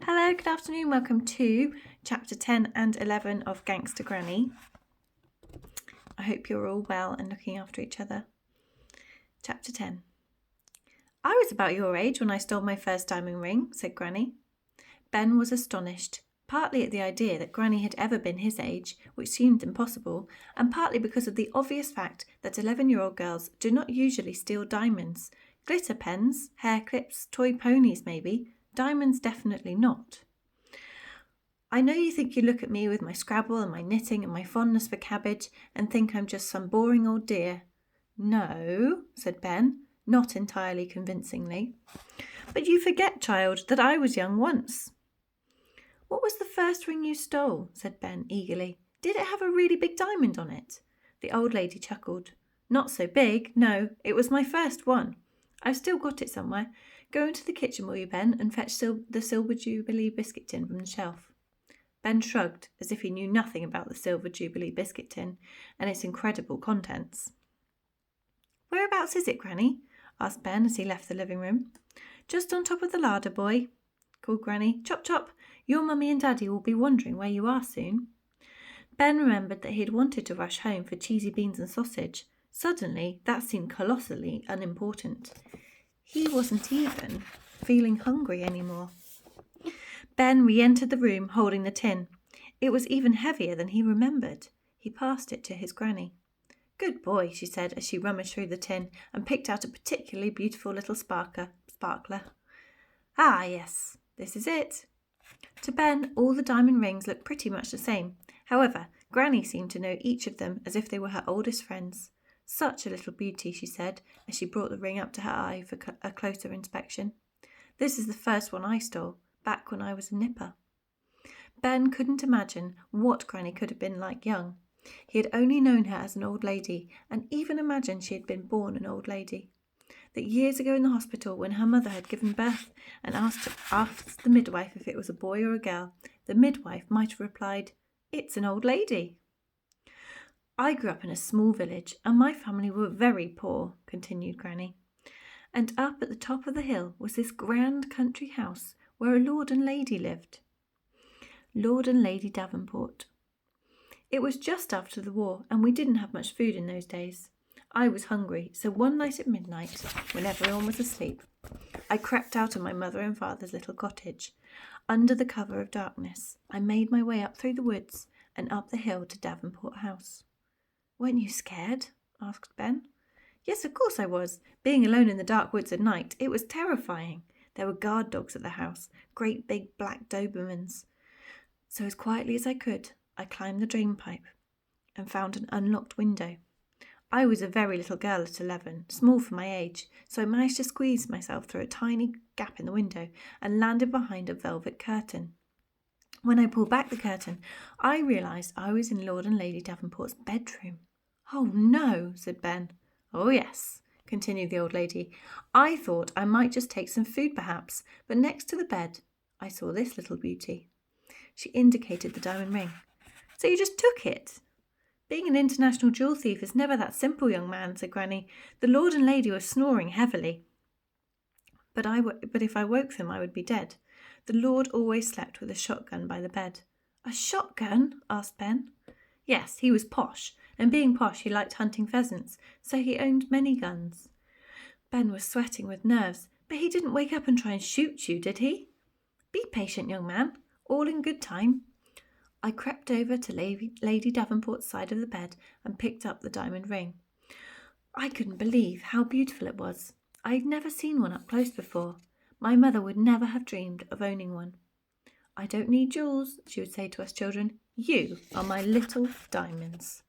Hello, good afternoon. Welcome to chapter 10 and 11 of Gangsta Granny. I hope you're all well and looking after each other. Chapter 10. I was about your age when I stole my first diamond ring, said Granny. Ben was astonished, partly at the idea that Granny had ever been his age, which seemed impossible, and partly because of the obvious fact that 11-year-old girls do not usually steal diamonds. Glitter pens, hair clips, toy ponies maybe. Diamonds definitely not. I know you think you look at me with my Scrabble and my knitting and my fondness for cabbage and think I'm just some boring old dear. No, said Ben, not entirely convincingly. But you forget, child, that I was young once. What was the first ring you stole? Said Ben eagerly. Did it have a really big diamond on it? The old lady chuckled. Not so big, no, it was my first one. I've still got it somewhere. Go into the kitchen, will you, Ben, and fetch the Silver Jubilee biscuit tin from the shelf. Ben shrugged, as if he knew nothing about the Silver Jubilee biscuit tin and its incredible contents. Whereabouts is it, Granny? Asked Ben as he left the living room. Just on top of the larder, boy, called Granny. Chop, chop. Your mummy and daddy will be wondering where you are soon. Ben remembered that he had wanted to rush home for cheesy beans and sausage. Suddenly, that seemed colossally unimportant. He wasn't even feeling hungry anymore. Ben re-entered the room holding the tin. It was even heavier than he remembered. He passed it to his granny. Good boy, she said as she rummaged through the tin and picked out a particularly beautiful little sparkler. Ah, yes, this is it. To Ben, all the diamond rings looked pretty much the same. However, Granny seemed to know each of them as if they were her oldest friends. Such a little beauty, she said, as she brought the ring up to her eye for a closer inspection. This is the first one I stole, back when I was a nipper. Ben couldn't imagine what Granny could have been like young. He had only known her as an old lady, and even imagined she had been born an old lady. That years ago in the hospital, when her mother had given birth and asked the midwife if it was a boy or a girl, the midwife might have replied, "It's an old lady." I grew up in a small village, and my family were very poor, continued Granny. And up at the top of the hill was this grand country house where a lord and lady lived. Lord and Lady Davenport. It was just after the war, and we didn't have much food in those days. I was hungry, so one night at midnight, when everyone was asleep, I crept out of my mother and father's little cottage. Under the cover of darkness, I made my way up through the woods and up the hill to Davenport House. Weren't you scared? Asked Ben. Yes, of course I was. Being alone in the dark woods at night, it was terrifying. There were guard dogs at the house, great big black Dobermans. So as quietly as I could, I climbed the drain pipe and found an unlocked window. I was a very little girl at 11, small for my age, so I managed to squeeze myself through a tiny gap in the window and landed behind a velvet curtain. When I pulled back the curtain, I realised I was in Lord and Lady Davenport's bedroom. Oh no, said Ben. Oh yes, continued the old lady. I thought I might just take some food perhaps, but next to the bed I saw this little beauty. She indicated the diamond ring. So you just took it? Being an international jewel thief is never that simple, young man, said Granny. The lord and lady were snoring heavily. But if I woke them, I would be dead. The lord always slept with a shotgun by the bed. A shotgun? Asked Ben. Yes, he was posh, and being posh he liked hunting pheasants, so he owned many guns. Ben was sweating with nerves, but he didn't wake up and try and shoot you, did he? Be patient, young man. All in good time. I crept over to Lady Davenport's side of the bed and picked up the diamond ring. I couldn't believe how beautiful it was. I'd never seen one up close before. My mother would never have dreamed of owning one. I don't need jewels, she would say to us children. You are my little diamonds.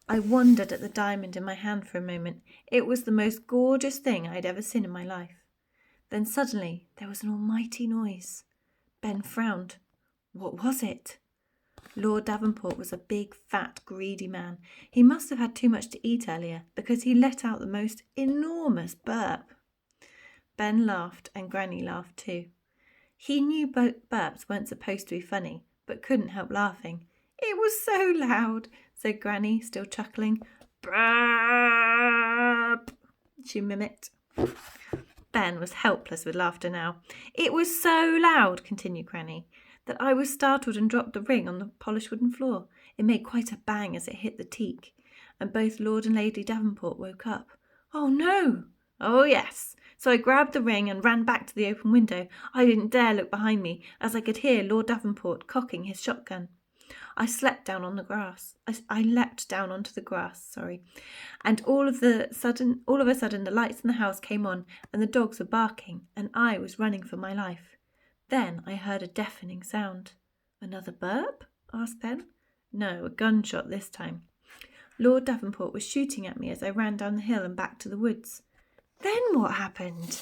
I wondered at the diamond in my hand for a moment. It was the most gorgeous thing I'd ever seen in my life. Then suddenly there was an almighty noise. Ben frowned. What was it? Lord Davenport was a big, fat, greedy man. He must have had too much to eat earlier because he let out the most enormous burp. Ben laughed and Granny laughed too. He knew burps weren't supposed to be funny, but couldn't help laughing. It was so loud, said Granny, still chuckling. Burp, she mimicked. Ben was helpless with laughter now. "It was so loud," continued Granny, "that I was startled and dropped the ring on the polished wooden floor. It made quite a bang as it hit the teak, and both Lord and Lady Davenport woke up." "Oh, no!" "Oh, yes. So I grabbed the ring and ran back to the open window. I didn't dare look behind me, as I could hear Lord Davenport cocking his shotgun. I slept down on the grass. I leapt down onto the grass, and all of a sudden the lights in the house came on and the dogs were barking and I was running for my life. Then I heard a deafening sound." "Another burp?" asked Ben. "No, a gunshot this time. Lord Davenport was shooting at me as I ran down the hill and back to the woods." "Then what happened?"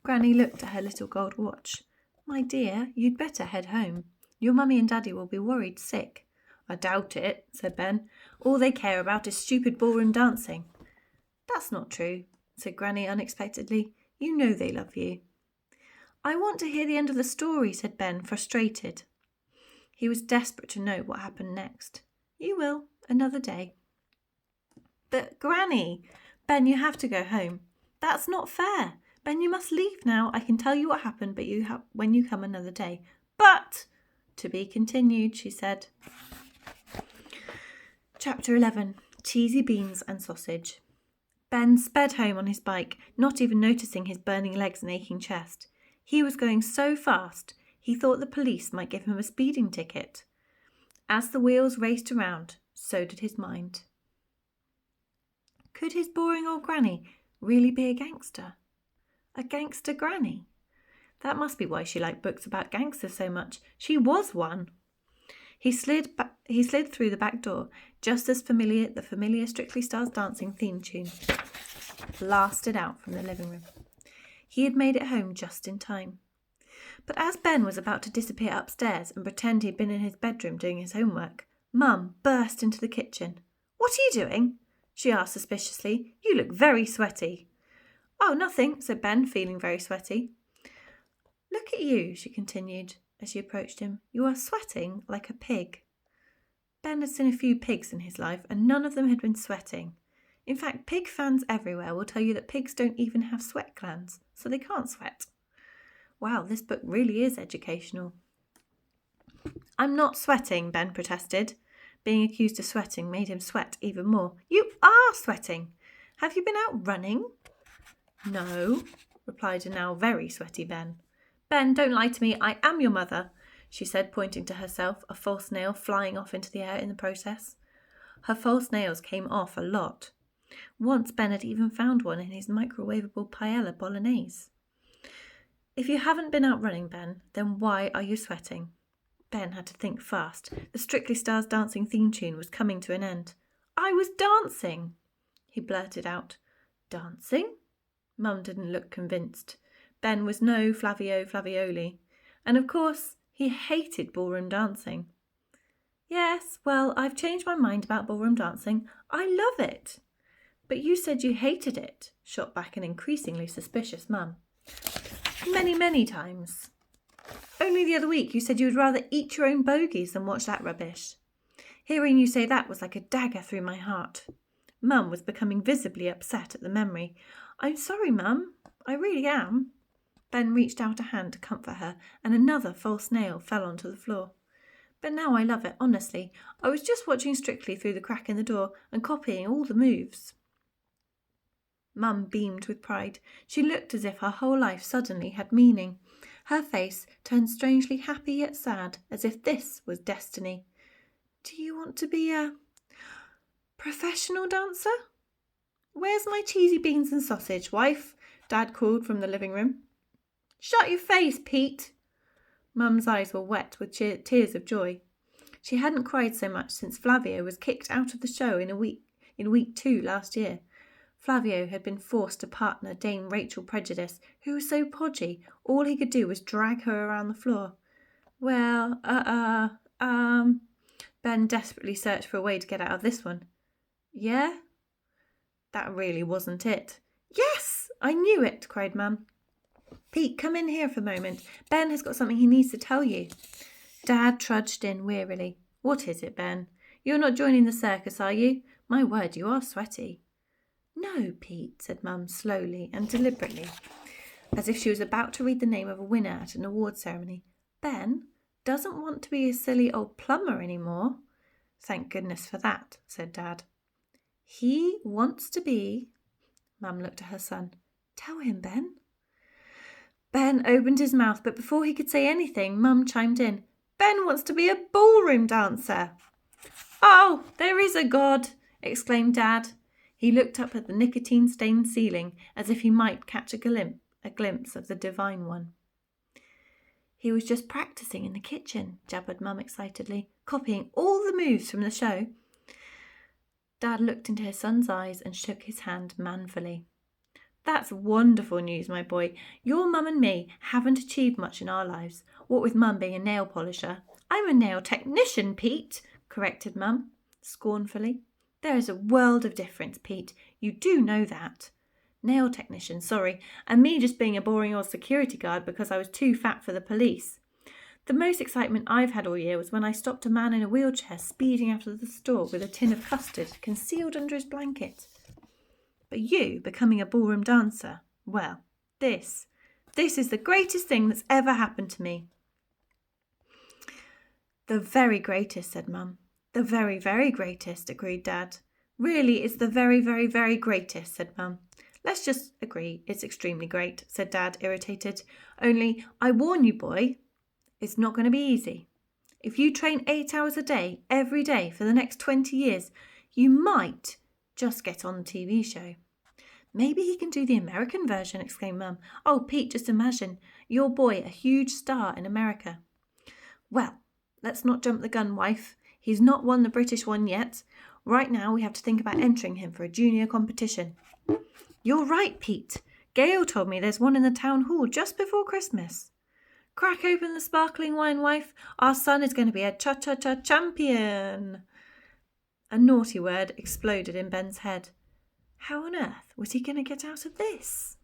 Granny looked at her little gold watch. "My dear, you'd better head home. Your mummy and daddy will be worried sick." "I doubt it," said Ben. "All they care about is stupid ballroom dancing." "That's not true," said Granny unexpectedly. "You know they love you." "I want to hear the end of the story," said Ben, frustrated. He was desperate to know what happened next. "You will, another day." "But Granny—" "Ben, you have to go home." "That's not fair. Ben, you must leave now. I can tell you what happened, but when you come another day." "But—" "To be continued," she said. Chapter 11. Cheesy Beans and Sausage. Ben sped home on his bike, not even noticing his burning legs and aching chest. He was going so fast, he thought the police might give him a speeding ticket. As the wheels raced around, so did his mind. Could his boring old granny really be a gangster? A gangster granny? That must be why she liked books about gangsters so much. She was one. He slid through the back door, just as the familiar Strictly Stars Dancing theme tune blasted out from the living room. He had made it home just in time. But as Ben was about to disappear upstairs and pretend he'd been in his bedroom doing his homework, Mum burst into the kitchen. "What are you doing?" she asked suspiciously. "You look very sweaty." "Oh, nothing," said Ben, feeling very sweaty. "Look at you," she continued as she approached him. "You are sweating like a pig." Ben had seen a few pigs in his life, and none of them had been sweating. In fact, pig fans everywhere will tell you that pigs don't even have sweat glands, so they can't sweat. Wow, this book really is educational. "I'm not sweating," Ben protested. Being accused of sweating made him sweat even more. "You are sweating. Have you been out running?" "No," replied a now very sweaty Ben. "Ben, don't lie to me. I am your mother," she said, pointing to herself, a false nail flying off into the air in the process. Her false nails came off a lot. Once Ben had even found one in his microwavable paella bolognese. "If you haven't been out running, Ben, then why are you sweating?" Ben had to think fast. The Strictly Stars Dancing theme tune was coming to an end. "I was dancing," he blurted out. "Dancing?" Mum didn't look convinced. Ben was no Flavio Flavioli, and of course he hated ballroom dancing. "Yes, well, I've changed my mind about ballroom dancing. I love it." "But you said you hated it," shot back an increasingly suspicious Mum. "Many, many times. Only the other week you said you would rather eat your own bogies than watch that rubbish." Hearing you say that was like a dagger through my heart. Mum was becoming visibly upset at the memory. "I'm sorry, Mum. I really am." Ben reached out a hand to comfort her, and another false nail fell onto the floor. "But now I love it, honestly. I was just watching Strictly through the crack in the door and copying all the moves." Mum beamed with pride. She looked as if her whole life suddenly had meaning. Her face turned strangely happy yet sad, as if this was destiny. "Do you want to be a professional dancer?" "Where's my cheesy beans and sausage, wife?" Dad called from the living room. "Shut your face, Pete." Mum's eyes were wet with tears of joy. She hadn't cried so much since Flavio was kicked out of the show in week 2 last year. Flavio had been forced to partner Dame Rachel Prejudice, who was so podgy, all he could do was drag her around the floor. "Well, Ben desperately searched for a way to get out of this one. "Yeah?" That really wasn't it. "Yes, I knew it," cried Mum. "Pete, come in here for a moment. Ben has got something he needs to tell you." Dad trudged in wearily. "What is it, Ben? You're not joining the circus, are you? My word, you are sweaty." No, Pete, said Mum slowly and deliberately, as if she was about to read the name of a winner at an award ceremony. Ben doesn't want to be a silly old plumber anymore. Thank goodness for that, said Dad. He wants to be... Mum looked at her son. Tell him, Ben. Ben opened his mouth, but before he could say anything, Mum chimed in. Ben wants to be a ballroom dancer. Oh, there is a God, exclaimed Dad. He looked up at the nicotine-stained ceiling as if he might catch a glimpse of the Divine One. He was just practicing in the kitchen, jabbered Mum excitedly, copying all the moves from the show. Dad looked into his son's eyes and shook his hand manfully. That's wonderful news, my boy. Your mum and me haven't achieved much in our lives, what with Mum being a nail polisher. I'm a nail technician, Pete, corrected Mum, scornfully. There is a world of difference, Pete. You do know that. Nail technician, sorry, and me just being a boring old security guard because I was too fat for the police. The most excitement I've had all year was when I stopped a man in a wheelchair speeding out of the store with a tin of custard concealed under his blanket. But you becoming a ballroom dancer, well, this is the greatest thing that's ever happened to me. The very greatest, said Mum. The very, very greatest, agreed Dad. Really, it's the very, very, very greatest, said Mum. Let's just agree it's extremely great, said Dad, irritated. Only, I warn you, boy, it's not going to be easy. If you train 8 hours a day, every day, for the next 20 years, you might just get on the TV show. Maybe he can do the American version, exclaimed Mum. Oh, Pete, just imagine, your boy a huge star in America. Well, let's not jump the gun, wife. He's not won the British one yet. Right now we have to think about entering him for a junior competition. You're right, Pete. Gail told me there's one in the town hall just before Christmas. Crack open the sparkling wine, wife. Our son is going to be a cha-cha-cha champion. A naughty word exploded in Ben's head. How on earth was he going to get out of this?